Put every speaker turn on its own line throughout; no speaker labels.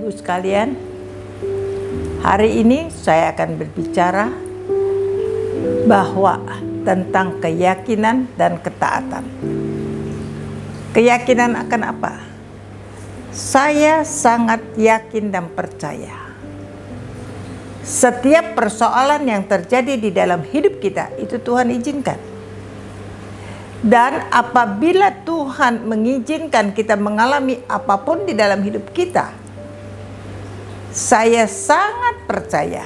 Ibu sekalian, hari ini saya akan berbicara bahwa tentang keyakinan dan ketaatan. Keyakinan akan apa? Saya sangat yakin dan percaya setiap persoalan yang terjadi di dalam hidup kita itu Tuhan izinkan. Dan apabila Tuhan mengizinkan kita mengalami apapun di dalam hidup kita, saya sangat percaya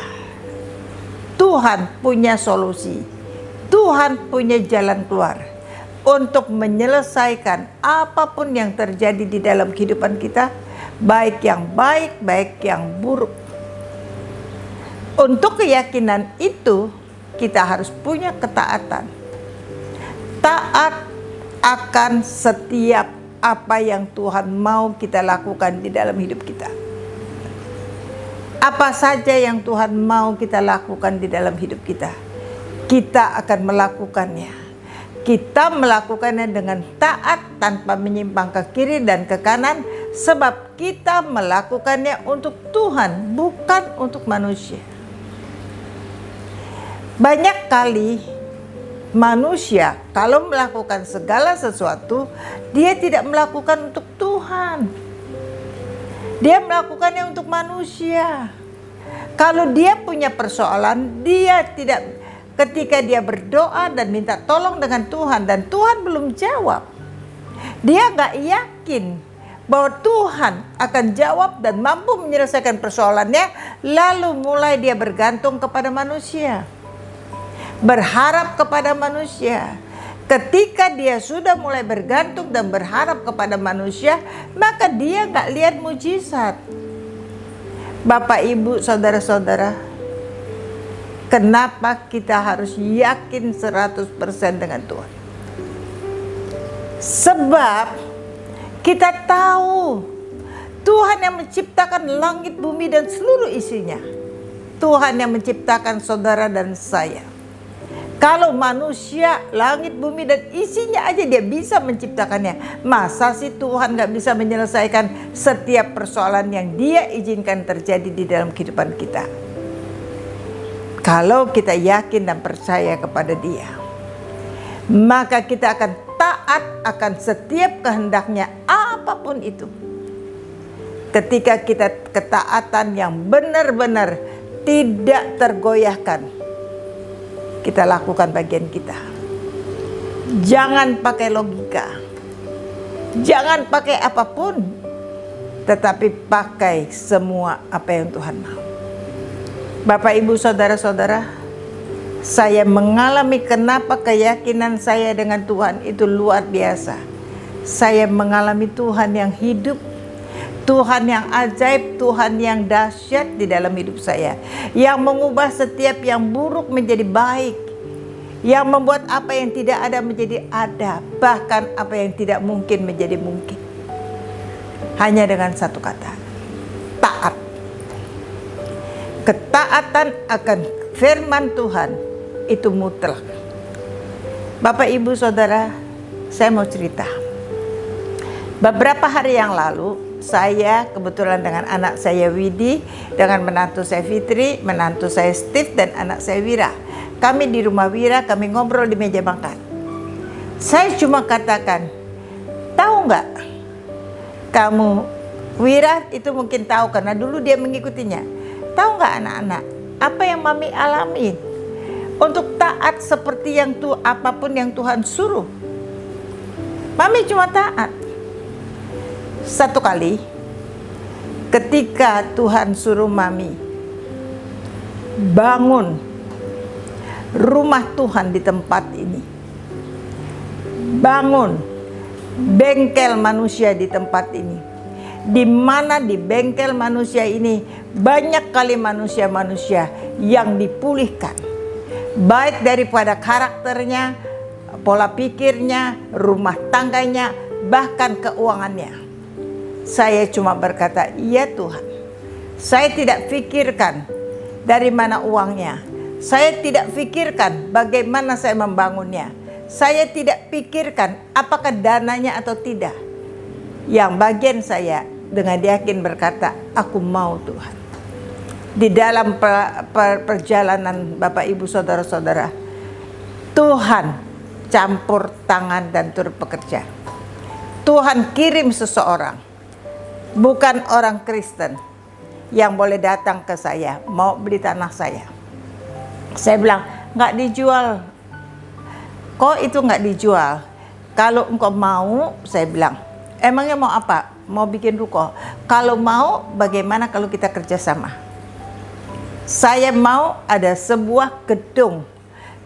Tuhan punya solusi, Tuhan punya jalan keluar untuk menyelesaikan apapun yang terjadi di dalam kehidupan kita, baik yang baik, baik yang buruk. Untuk keyakinan itu kita harus punya ketaatan. Taat akan setiap apa yang Tuhan mau kita lakukan di dalam hidup kita. Apa saja yang Tuhan mau kita lakukan di dalam hidup kita, kita akan melakukannya. Kita melakukannya dengan taat tanpa menyimpang ke kiri dan ke kanan, sebab kita melakukannya untuk Tuhan, bukan untuk manusia. Banyak kali manusia kalau melakukan segala sesuatu, dia tidak melakukan untuk Tuhan. Dia melakukannya untuk manusia. Kalau dia punya persoalan, dia tidak, ketika dia berdoa dan minta tolong dengan Tuhan dan Tuhan belum jawab, dia gak yakin bahwa Tuhan akan jawab dan mampu menyelesaikan persoalannya, lalu mulai dia bergantung kepada manusia, berharap kepada manusia. Ketika dia sudah mulai bergantung dan berharap kepada manusia, maka dia gak lihat mujizat. Bapak, Ibu, saudara-saudara, kenapa kita harus yakin 100% dengan Tuhan? Sebab kita tahu Tuhan yang menciptakan langit, bumi, dan seluruh isinya. Tuhan yang menciptakan saudara dan saya. Kalau manusia, langit, bumi, dan isinya aja dia bisa menciptakannya, masa sih Tuhan gak bisa menyelesaikan setiap persoalan yang dia izinkan terjadi di dalam kehidupan kita? Kalau kita yakin dan percaya kepada dia, maka kita akan taat akan setiap kehendaknya apapun itu. Ketika kita ketaatan yang benar-benar tidak tergoyahkan, kita lakukan bagian kita. Jangan pakai logika, jangan pakai apapun, tetapi pakai semua apa yang Tuhan mau. Bapak, Ibu, saudara-saudara, saya mengalami kenapa keyakinan saya dengan Tuhan itu luar biasa. Saya mengalami Tuhan yang hidup, Tuhan yang ajaib, Tuhan yang dahsyat di dalam hidup saya, yang mengubah setiap yang buruk menjadi baik, yang membuat apa yang tidak ada menjadi ada, bahkan apa yang tidak mungkin menjadi mungkin. Hanya dengan satu kata, taat. Ketaatan akan firman Tuhan itu mutlak. Bapak, Ibu, saudara, saya mau cerita. Beberapa hari yang lalu, saya kebetulan dengan anak saya Widi, dengan menantu saya Fitri, menantu saya Steve, dan anak saya Wira. Kami di rumah Wira, kami ngobrol di meja makan. Saya cuma katakan, tahu nggak kamu, Wira itu mungkin tahu karena dulu dia mengikutinya. Tahu nggak anak-anak, apa yang Mami alami untuk taat seperti yang apapun yang Tuhan suruh? Mami cuma taat. Satu kali ketika Tuhan suruh Mami bangun rumah Tuhan di tempat ini, bangun bengkel manusia di tempat ini, di mana di bengkel manusia ini banyak kali manusia-manusia yang dipulihkan, baik daripada karakternya, pola pikirnya, rumah tangganya, bahkan keuangannya. Saya cuma berkata, iya Tuhan. Saya tidak pikirkan dari mana uangnya. Saya tidak pikirkan bagaimana saya membangunnya. Saya tidak pikirkan apakah dananya atau tidak. Yang bagian saya, dengan yakin berkata, aku mau Tuhan. Di dalam perjalanan Bapak Ibu Saudara-saudara, Tuhan campur tangan dan turut bekerja. Tuhan kirim seseorang, bukan orang Kristen, yang boleh datang ke saya, mau beli tanah saya. Saya bilang, nggak dijual. Kok itu nggak dijual? Kalau engkau mau, saya bilang, emangnya mau apa? Mau bikin ruko? Kalau mau, bagaimana kalau kita kerjasama? Saya mau ada sebuah gedung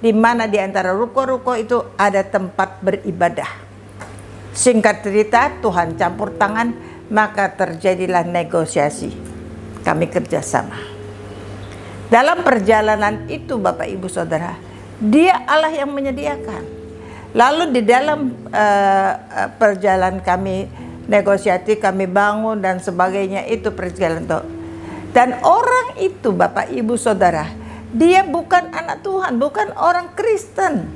di mana di antara ruko-ruko itu ada tempat beribadah. Singkat cerita, Tuhan campur tangan, maka terjadilah negosiasi. Kami kerjasama. Dalam perjalanan itu Bapak Ibu Saudara, Dia Allah yang menyediakan. Lalu di dalam perjalanan kami negosiasi, kami bangun dan sebagainya, itu perjalanan itu. Dan orang itu Bapak Ibu Saudara, dia bukan anak Tuhan, bukan orang Kristen.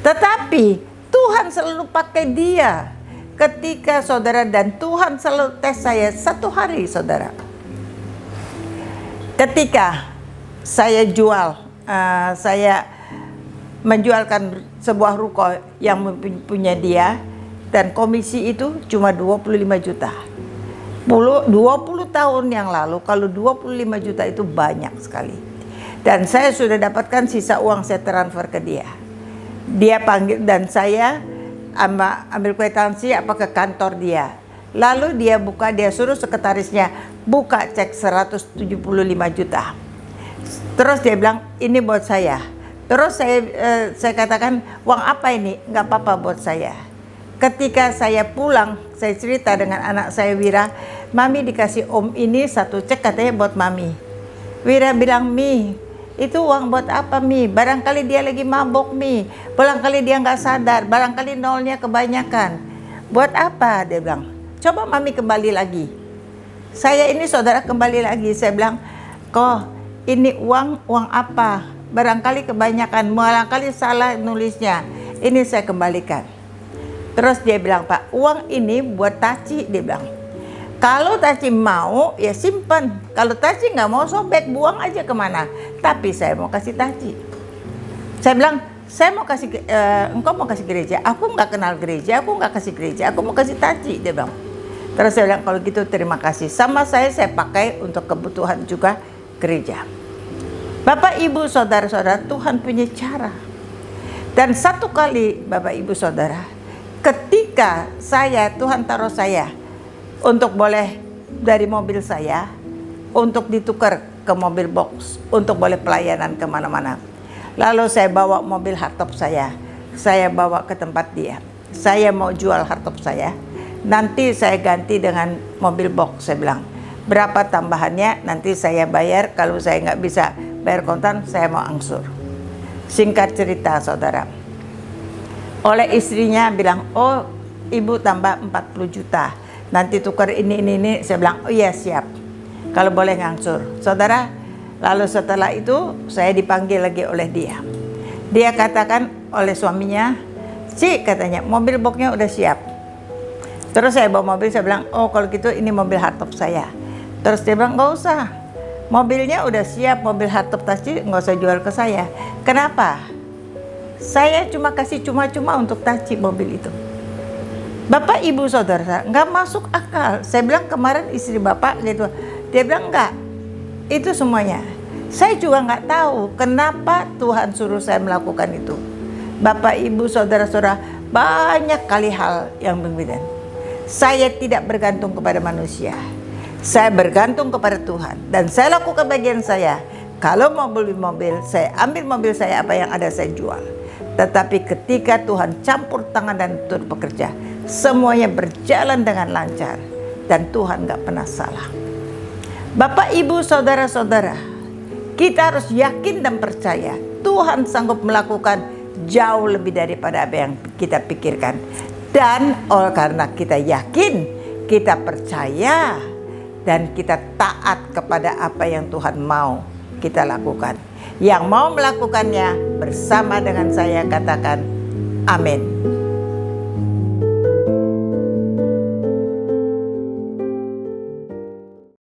Tetapi Tuhan selalu pakai dia. Ketika saudara, dan Tuhan selalu tes saya satu hari saudara. Ketika saya saya menjualkan sebuah ruko yang punya dia, dan komisi itu cuma 25 juta. 20 tahun yang lalu, kalau 25 juta itu banyak sekali. Dan saya sudah dapatkan sisa uang, saya transfer ke dia. Dia panggil dan saya ambil kwitansi ke kantor dia. Lalu dia suruh sekretarisnya buka cek 175 juta. Terus dia bilang, ini buat saya. Terus saya katakan, uang apa ini? Nggak apa-apa buat saya. Ketika saya pulang, saya cerita dengan anak saya Wira, Mami dikasih Om ini satu cek, katanya buat Mami. Wira bilang, Mi, itu uang buat apa Mi? Barangkali dia lagi mabok Mi, barangkali dia nggak sadar, barangkali nolnya kebanyakan. Buat apa? Dia bilang, coba Mami kembali lagi. Saya ini saudara kembali lagi, saya bilang, kok ini uang apa? Barangkali kebanyakan, barangkali salah nulisnya. Ini saya kembalikan. Terus dia bilang, Pak, uang ini buat Taci, dia bilang. Kalau Taci mau, ya simpan. Kalau Taci nggak mau, sobek, buang aja kemana. Tapi saya mau kasih Taci. Saya bilang, saya mau kasih, engkau mau kasih gereja. Aku nggak kenal gereja, aku nggak kasih gereja. Aku mau kasih Taci, dia bilang. Terus saya bilang, kalau gitu terima kasih. Sama saya pakai untuk kebutuhan juga gereja. Bapak, Ibu, Saudara-saudara, Tuhan punya cara. Dan satu kali, Bapak, Ibu, Saudara, ketika Tuhan taruh saya untuk boleh dari mobil saya untuk ditukar ke mobil box, untuk boleh pelayanan kemana-mana. Lalu saya bawa mobil hardtop saya bawa ke tempat dia. Saya mau jual hardtop saya, nanti saya ganti dengan mobil box. Saya bilang, berapa tambahannya nanti saya bayar, kalau saya nggak bisa bayar kontan, saya mau angsur. Singkat cerita saudara, oleh istrinya bilang, oh ibu tambah 40 juta, nanti tukar ini. Saya bilang, oh iya siap, kalau boleh ngangsur. Saudara, lalu setelah itu saya dipanggil lagi oleh dia. Dia katakan oleh suaminya, Ci, katanya mobil boxnya udah siap. Terus saya bawa mobil, saya bilang, oh kalau gitu ini mobil hardtop saya. Terus dia bilang, nggak usah, mobilnya udah siap, mobil hardtop Taci nggak usah jual ke saya. Kenapa? Saya cuma kasih cuma-cuma untuk Taci mobil itu. Bapak, Ibu, Saudara, nggak masuk akal. Saya bilang kemarin istri Bapak gitu. Dia bilang enggak, itu semuanya. Saya juga nggak tahu kenapa Tuhan suruh saya melakukan itu. Bapak, Ibu, Saudara-saudara, banyak kali hal yang berbeda. Saya tidak bergantung kepada manusia. Saya bergantung kepada Tuhan. Dan saya lakukan bagian saya. Kalau mau beli mobil, saya ambil mobil saya, apa yang ada saya jual. Tetapi ketika Tuhan campur tangan dan turut bekerja, semuanya berjalan dengan lancar. Dan Tuhan gak pernah salah. Bapak, Ibu, Saudara-saudara, kita harus yakin dan percaya Tuhan sanggup melakukan jauh lebih daripada apa yang kita pikirkan. Dan karena kita yakin, kita percaya, dan kita taat kepada apa yang Tuhan mau kita lakukan. Yang mau melakukannya bersama dengan saya katakan amin.